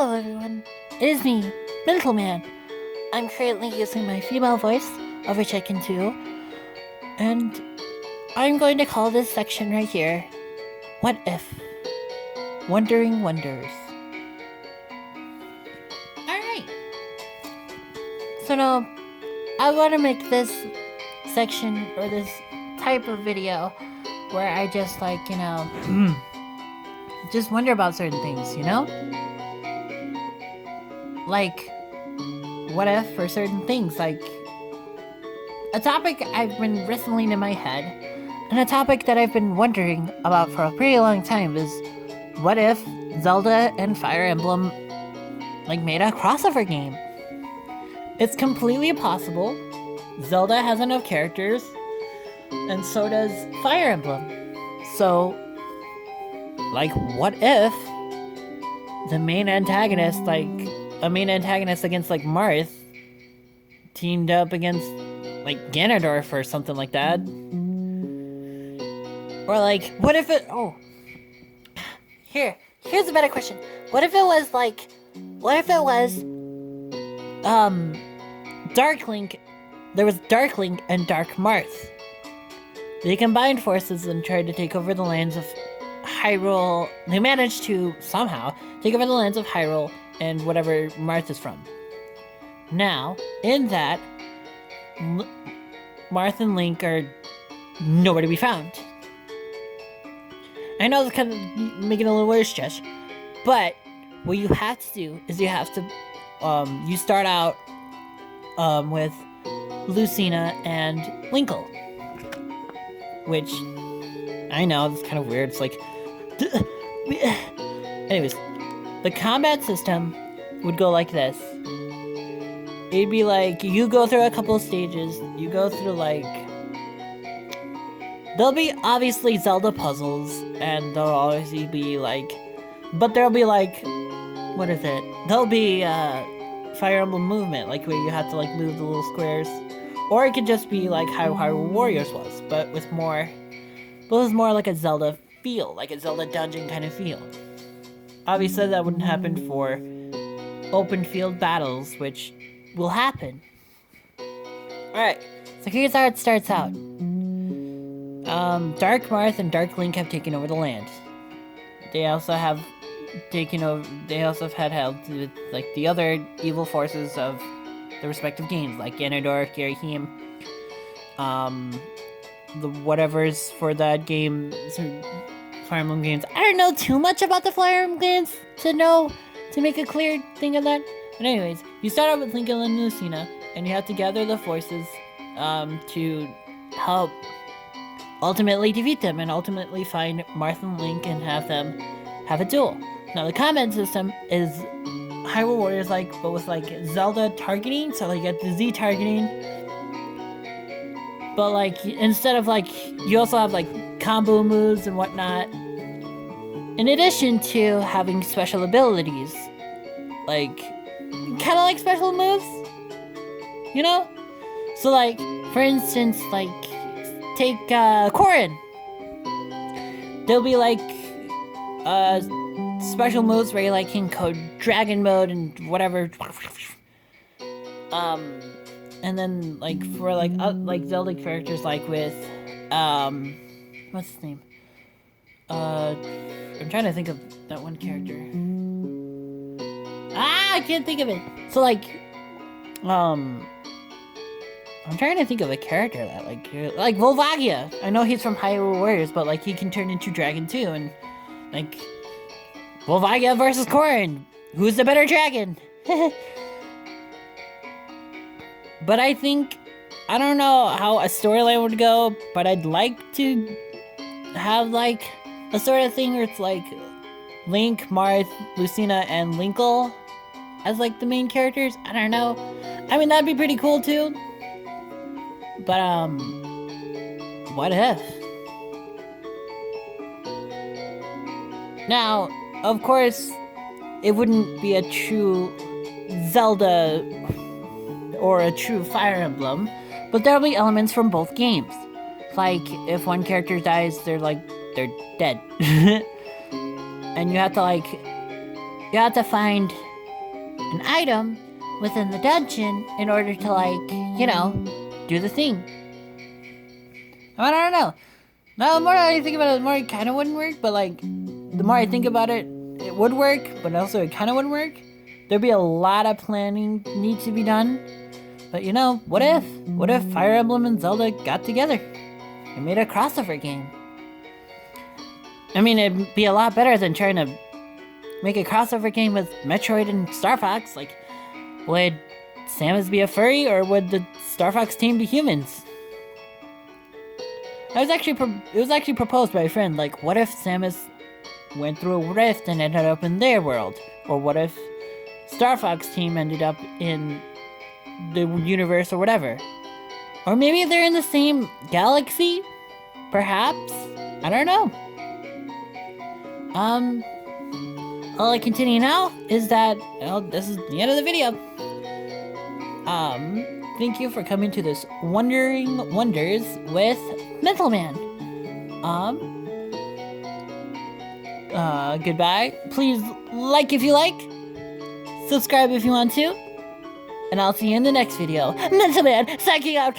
Hello everyone, it is me, Mental Man. I'm currently using my female voice, of which I can do, and I'm going to call this section right here, What If? Wondering Wonders. Alright. So now, I want to make this section, or this type of video, where I just just wonder about certain things, Like, what if for certain things, like a topic I've been wrestling in my head, and a topic that I've been wondering about for a pretty long time is, what if Zelda and Fire Emblem, made a crossover game? It's completely possible. Zelda has enough characters, and so does Fire Emblem. So, what if the main antagonist, a main antagonist against Marth teamed up against Ganondorf or something like that? Or what if it here's a better question. What if it was Dark Link? There was Dark Link and Dark Marth. They combined forces and tried to take over the lands of Hyrule. They managed to somehow take over the lands of Hyrule and whatever Marth is from. Now, in that, Marth and Link are nowhere to be found. I know it's kind of making a little worse, Josh, but what you have to do is you start out with Lucina and Linkle, which I know it's kind of weird. It's anyways, the combat system would go like this. It'd be you go through a couple of stages. You go through there'll be obviously Zelda puzzles, and there'll obviously be but there'll be what is it? There'll be Fire Emblem movement, where you have to move the little squares, or it could just be how Hyrule Warriors was, but with more. But it was more like a Zelda feel, like a Zelda dungeon kind of feel. Obviously, that wouldn't happen for open field battles, which will happen. Alright, so here's how it starts out. Dark Marth and Dark Link have taken over the land. They also have had help with the other evil forces of the respective games, like Ganondorf, Girahim, the whatever's for that game, Fire Emblem games. I don't know too much about the Fire Emblem games to make a clear thing of that. But anyways, you start out with Link and Lucina, and you have to gather the forces to help ultimately defeat them, and ultimately find Marth and Link and have them have a duel. Now the combat system is Hyrule Warriors, but with Zelda targeting, so you get the Z targeting. But instead of you also have combo moves and whatnot, in addition to having special abilities, kind of special moves, So for instance, take Corrin. There'll be special moves where you can code dragon mode and whatever. And then for Zelda characters with what's his name? I'm trying to think of that one character. I can't think of it. So I'm trying to think of a character that Volvagia. I know he's from Hyrule Warriors, but he can turn into dragon too, and Volvagia versus Corrin. Who's the better dragon? But I don't know how a storyline would go, but I'd like to have a sort of thing where it's Link, Marth, Lucina, and Linkle as the main characters. I don't know. I mean, that'd be pretty cool too. But what if? Now, of course, it wouldn't be a true Zelda or a true Fire Emblem, but there'll be elements from both games. If one character dies, they're dead. And you have to find an item within the dungeon in order to, like, you know, do the thing. I don't know. Now, the more I think about it, the more it kind of wouldn't work, but, like, the more I think about it, it would work, but also it kind of wouldn't work. There'd be a lot of planning needs to be done. But, you know, what if? What if Fire Emblem and Zelda got together and made a crossover game? I mean, it'd be a lot better than trying to make a crossover game with Metroid and Star Fox. Like, would Samus be a furry, or would the Star Fox team be humans? It was actually proposed by a friend. Like, what if Samus went through a rift and ended up in their world? Or what if Star Fox team ended up in the universe or whatever? Or maybe they're in the same galaxy? Perhaps? I don't know. All I continue now is that, well, this is the end of the video. Thank you for coming to this Wondering Wonders with Mental Man. Goodbye. Please like if you like, subscribe if you want to, and I'll see you in the next video. Mental Man, signing out.